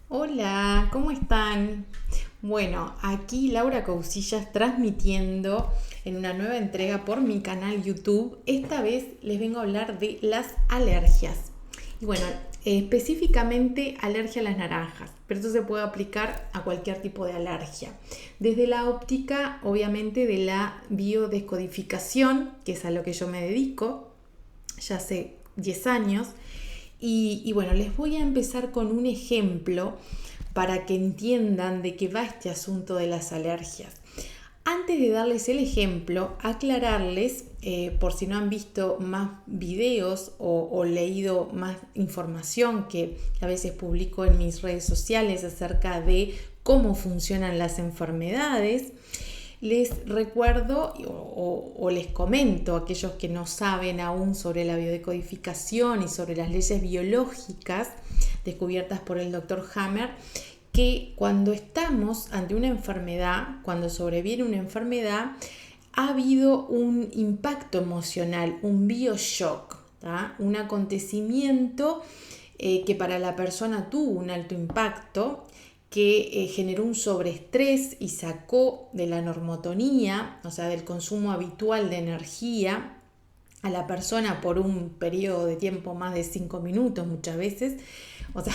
Hola, ¿cómo están? Bueno, aquí Laura Cousillas transmitiendo en una nueva entrega por mi canal YouTube. Esta vez les vengo a hablar de las alergias. Y bueno, específicamente alergia a las naranjas, pero esto se puede aplicar a cualquier tipo de alergia. Desde la óptica, obviamente, de la biodescodificación, que es a lo que yo me dedico ya hace 10 años. Y bueno, les voy a empezar con un ejemplo para que entiendan de qué va este asunto de las alergias. Antes de darles el ejemplo, aclararles, por si no han visto más videos o leído más información que a veces publico en mis redes sociales acerca de cómo funcionan las enfermedades, les recuerdo o les comento a aquellos que no saben aún sobre la biodecodificación y sobre las leyes biológicas descubiertas por el doctor Hammer, que cuando estamos ante una enfermedad, cuando sobreviene una enfermedad, ha habido un impacto emocional, un bioshock, ¿tá? Un acontecimiento que para la persona tuvo un alto impacto, que generó un sobreestrés y sacó de la normotonía, o sea, del consumo habitual de energía a la persona por un periodo de tiempo más de 5 minutos muchas veces, o sea,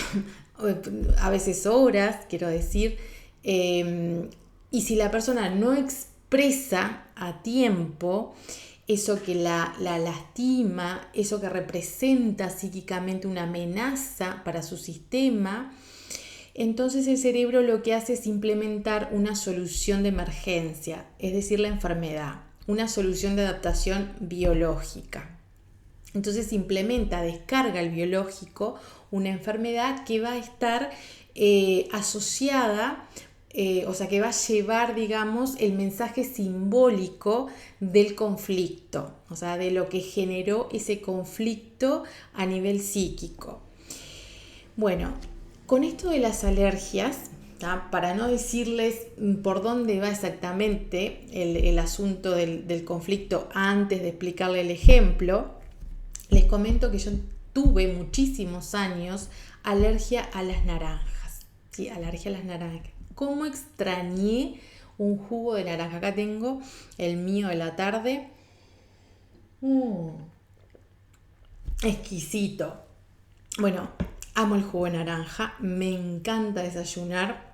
a veces horas, quiero decir, y si la persona no expresa a tiempo eso que la lastima, eso que representa psíquicamente una amenaza para su sistema, entonces el cerebro lo que hace es implementar una solución de emergencia, es decir, la enfermedad, una solución de adaptación biológica. Entonces implementa, descarga el biológico, una enfermedad que va a estar asociada, o sea, que va a llevar, digamos, el mensaje simbólico del conflicto, o sea, de lo que generó ese conflicto a nivel psíquico. Bueno, con esto de las alergias, ¿tá? Para no decirles por dónde va exactamente el asunto del conflicto antes de explicarle el ejemplo, les comento que yo tuve muchísimos años alergia a las naranjas. ¿Sí? Alergia a las naranjas. ¿Cómo extrañé un jugo de naranja? Acá tengo el mío de la tarde. Exquisito. Bueno, amo el jugo de naranja, me encanta desayunar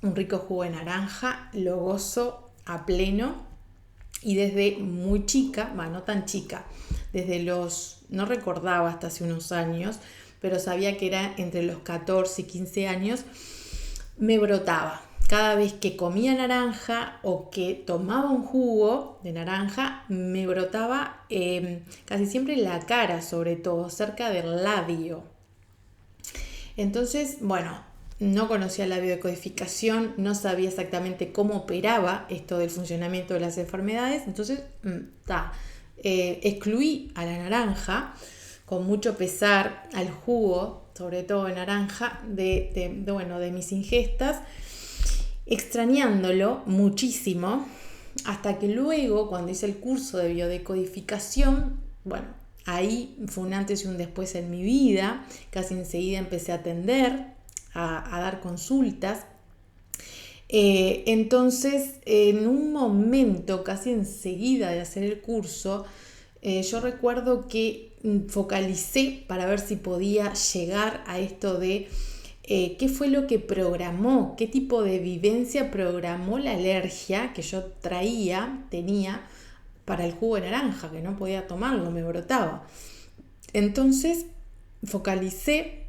un rico jugo de naranja, lo gozo a pleno y desde muy chica, bueno, no tan chica, desde no recordaba hasta hace unos años, pero sabía que era entre los 14 y 15 años, me brotaba. Cada vez que comía naranja o que tomaba un jugo de naranja, me brotaba casi siempre en la cara, sobre todo, cerca del labio. Entonces, bueno, no conocía la biodecodificación, no sabía exactamente cómo operaba esto del funcionamiento de las enfermedades, entonces excluí a la naranja con mucho pesar al jugo, sobre todo de naranja, de mis ingestas, extrañándolo muchísimo, hasta que luego, cuando hice el curso de biodecodificación, bueno, ahí fue un antes y un después en mi vida, casi enseguida empecé a atender, a dar consultas. Entonces, en un momento, casi enseguida de hacer el curso, yo recuerdo que focalicé para ver si podía llegar a esto de qué fue lo que programó, qué tipo de vivencia programó la alergia que yo tenía para el jugo de naranja, que no podía tomarlo, me brotaba. Entonces focalicé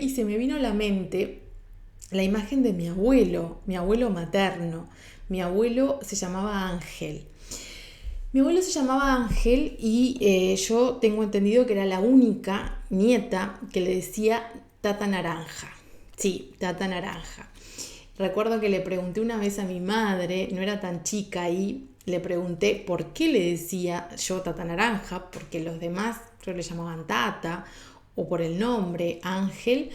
y se me vino a la mente la imagen de mi abuelo materno. Mi abuelo se llamaba Ángel. Mi abuelo se llamaba Ángel y yo tengo entendido que era la única nieta que le decía Tata Naranja. Sí, Tata Naranja. Recuerdo que le pregunté una vez a mi madre, no era tan chica, y le pregunté por qué le decía yo Tata Naranja, porque los demás creo que le llamaban Tata, o por el nombre, Ángel.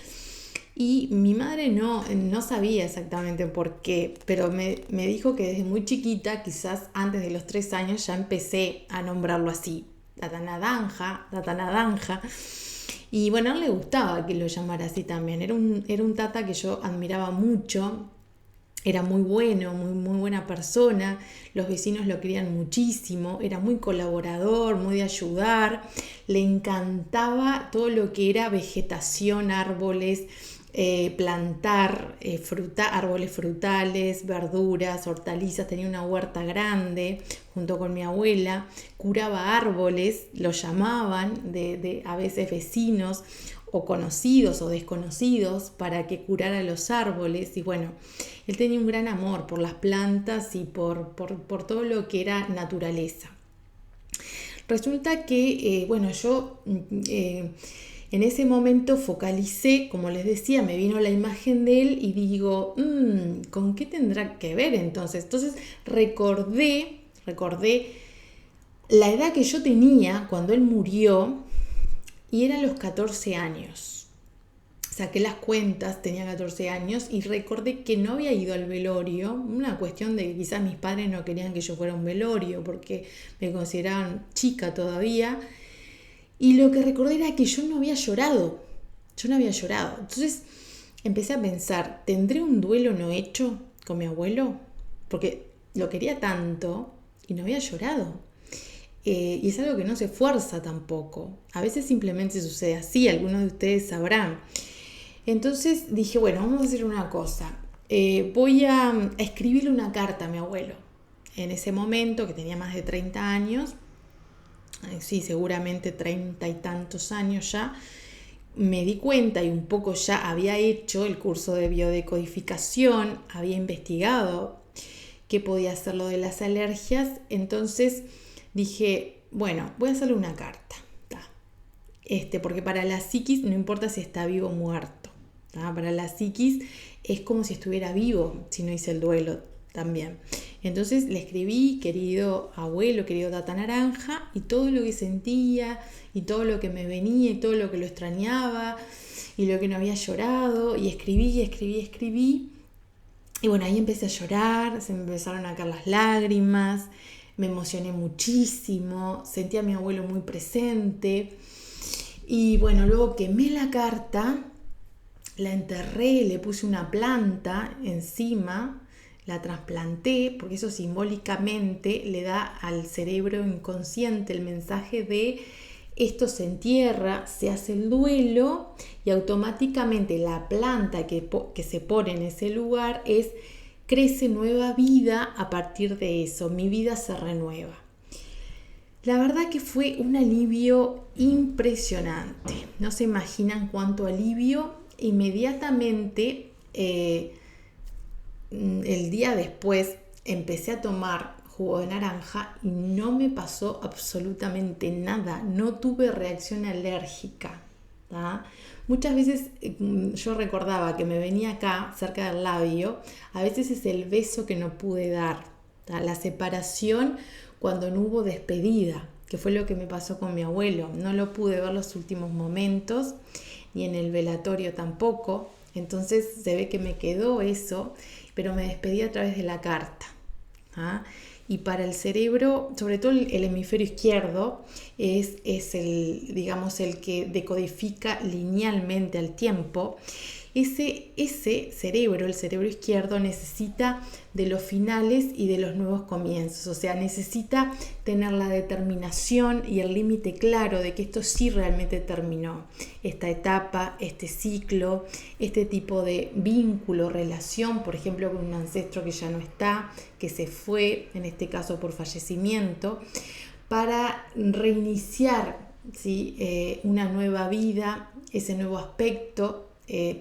Y mi madre no sabía exactamente por qué, pero me dijo que desde muy chiquita, quizás antes de los 3 años, ya empecé a nombrarlo así, Tata Naranja, Tata Naranja. Y bueno, a él le gustaba que lo llamara así también. Era un tata que yo admiraba mucho. Era muy bueno, muy buena persona, los vecinos lo querían muchísimo, era muy colaborador, muy de ayudar, le encantaba todo lo que era vegetación, árboles, plantar árboles frutales, verduras, hortalizas, tenía una huerta grande junto con mi abuela, curaba árboles, lo llamaban de a veces vecinos o conocidos o desconocidos para que curara los árboles y bueno, él tenía un gran amor por las plantas y por todo lo que era naturaleza. Resulta que, yo en ese momento focalicé, como les decía, me vino la imagen de él y digo, ¿con qué tendrá que ver entonces? Entonces recordé la edad que yo tenía cuando él murió y eran los 14 años. Saqué las cuentas, tenía 14 años y recordé que no había ido al velorio, una cuestión de que quizás mis padres no querían que yo fuera a un velorio porque me consideraban chica todavía. Y lo que recordé era que yo no había llorado. Entonces empecé a pensar, ¿tendré un duelo no hecho con mi abuelo? Porque lo quería tanto y no había llorado. Y es algo que no se fuerza tampoco. A veces simplemente sucede así, algunos de ustedes sabrán. Entonces dije, bueno, vamos a hacer una cosa. Voy a escribirle una carta a mi abuelo. En ese momento, que tenía más de 30 años, sí, seguramente 30 y tantos años ya, me di cuenta y un poco ya había hecho el curso de biodecodificación, había investigado qué podía hacer lo de las alergias, entonces dije, bueno, voy a hacerle una carta, porque para la psiquis no importa si está vivo o muerto, para la psiquis es como si estuviera vivo si no hice el duelo también. Entonces le escribí, querido abuelo, querido Tata Naranja, y todo lo que sentía, y todo lo que me venía, y todo lo que lo extrañaba, y lo que no había llorado, y escribí. Y bueno, ahí empecé a llorar, se me empezaron a caer las lágrimas, me emocioné muchísimo, sentí a mi abuelo muy presente. Y bueno, luego quemé la carta, la enterré, le puse una planta encima, la trasplanté, porque eso simbólicamente le da al cerebro inconsciente el mensaje de esto se entierra, se hace el duelo y automáticamente la planta que se pone en ese lugar crece nueva vida a partir de eso, mi vida se renueva. La verdad que fue un alivio impresionante, no se imaginan cuánto alivio. Inmediatamente el día después empecé a tomar jugo de naranja y no me pasó absolutamente nada, no tuve reacción alérgica. Muchas veces yo recordaba que me venía acá cerca del labio, a veces es el beso que no pude dar, la separación cuando no hubo despedida, que fue lo que me pasó con mi abuelo, no lo pude ver los últimos momentos ni en el velatorio tampoco, entonces se ve que me quedó eso, pero me despedí a través de la carta. Y para el cerebro, sobre todo el hemisferio izquierdo, es el que decodifica linealmente al tiempo. Ese cerebro, el cerebro izquierdo, necesita de los finales y de los nuevos comienzos, o sea, necesita tener la determinación y el límite claro de que esto sí realmente terminó, esta etapa, este ciclo, este tipo de vínculo, relación, por ejemplo, con un ancestro que ya no está, que se fue, en este caso por fallecimiento, para reiniciar, ¿sí? Una nueva vida, ese nuevo aspecto,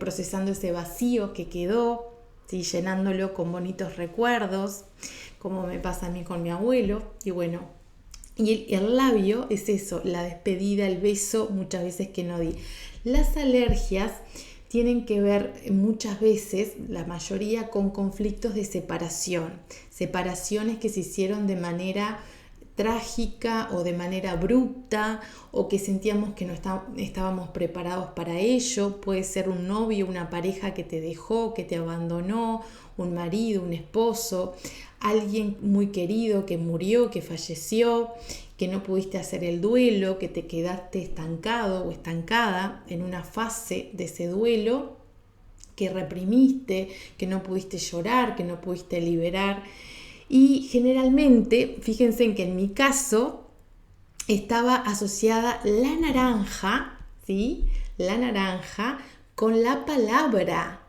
procesando ese vacío que quedó, ¿sí? Llenándolo con bonitos recuerdos, como me pasa a mí con mi abuelo. Y bueno, y el labio es eso, la despedida, el beso, muchas veces que no di. Las alergias tienen que ver muchas veces, la mayoría, con conflictos de separación, separaciones que se hicieron de manera trágica o de manera abrupta o que sentíamos que no estábamos preparados para ello. Puede ser un novio, una pareja que te dejó, que te abandonó, un marido, un esposo, alguien muy querido que murió, que falleció, que no pudiste hacer el duelo, que te quedaste estancado o estancada en una fase de ese duelo, que reprimiste, que no pudiste llorar, que no pudiste liberar. Y generalmente, fíjense en que en mi caso estaba asociada la naranja, ¿sí? La naranja con la palabra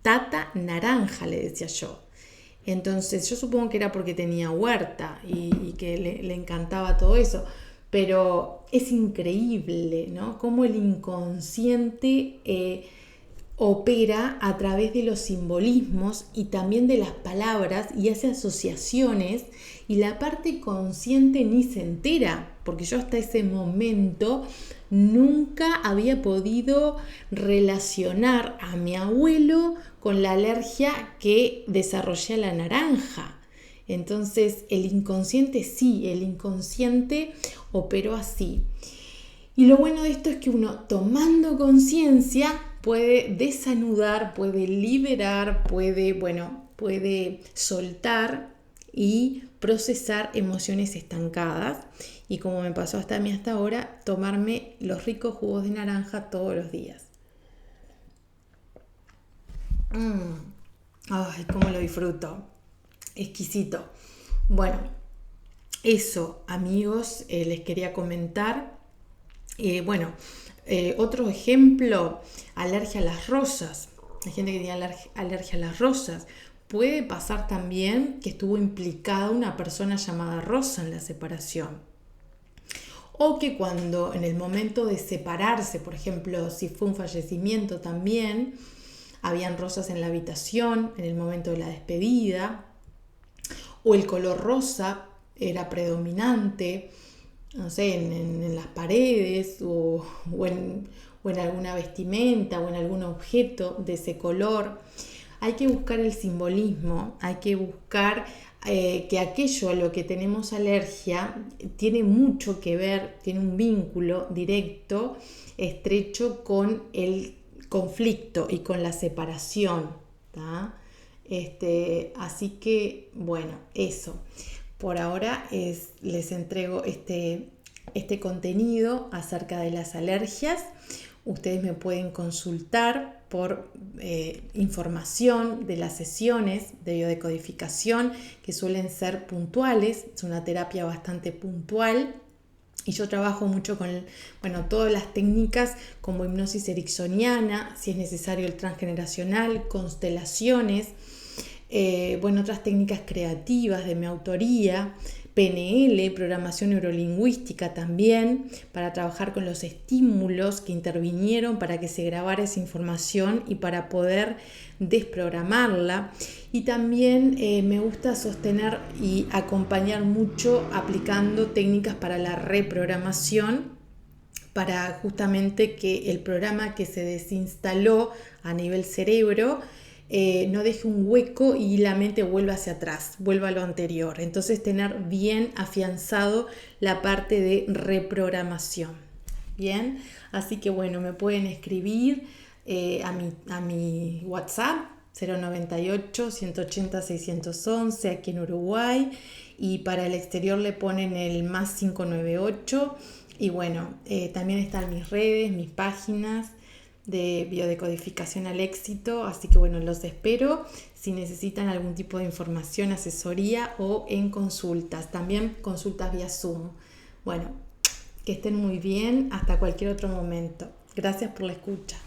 tata naranja, le decía yo. Entonces yo supongo que era porque tenía huerta y que le encantaba todo eso. Pero es increíble, ¿no? Cómo el inconsciente opera a través de los simbolismos y también de las palabras y hace asociaciones, y la parte consciente ni se entera, porque yo hasta ese momento nunca había podido relacionar a mi abuelo con la alergia que desarrollé a la naranja. Entonces el inconsciente operó así. Y lo bueno de esto es que uno, tomando conciencia, puede desanudar, puede liberar, puede soltar y procesar emociones estancadas. Y como me pasó hasta ahora, tomarme los ricos jugos de naranja todos los días. Ay, cómo lo disfruto. Exquisito. Bueno, eso, amigos, les quería comentar. Otro ejemplo, alergia a las rosas. Hay gente que tiene alergia a las rosas. Puede pasar también que estuvo implicada una persona llamada Rosa en la separación. O que cuando en el momento de separarse, por ejemplo, si fue un fallecimiento también, habían rosas en la habitación en el momento de la despedida. O el color rosa era predominante, no sé, en las paredes o en alguna vestimenta o en algún objeto de ese color. Hay que buscar el simbolismo, hay que buscar que aquello a lo que tenemos alergia tiene mucho que ver, tiene un vínculo directo, estrecho con el conflicto y con la separación, ¿tá? Así que, bueno, eso. Por ahora les entrego este contenido acerca de las alergias. Ustedes me pueden consultar por información de las sesiones de biodecodificación, que suelen ser puntuales. Es una terapia bastante puntual. Y yo trabajo mucho con todas las técnicas como hipnosis ericksoniana, si es necesario el transgeneracional, constelaciones, otras técnicas creativas de mi autoría, PNL, programación neurolingüística también, para trabajar con los estímulos que intervinieron para que se grabara esa información y para poder desprogramarla. Y también me gusta sostener y acompañar mucho aplicando técnicas para la reprogramación, para justamente que el programa que se desinstaló a nivel cerebro no deje un hueco y la mente vuelva hacia atrás, vuelva a lo anterior. Entonces tener bien afianzado la parte de reprogramación. Bien, así que me pueden escribir a mi WhatsApp 098 180 611 aquí en Uruguay, y para el exterior le ponen el más 598. Y también están mis redes, mis páginas de biodecodificación al éxito, así que los espero si necesitan algún tipo de información, asesoría o en consultas, también consultas vía Zoom. Que estén muy bien, hasta cualquier otro momento. Gracias por la escucha.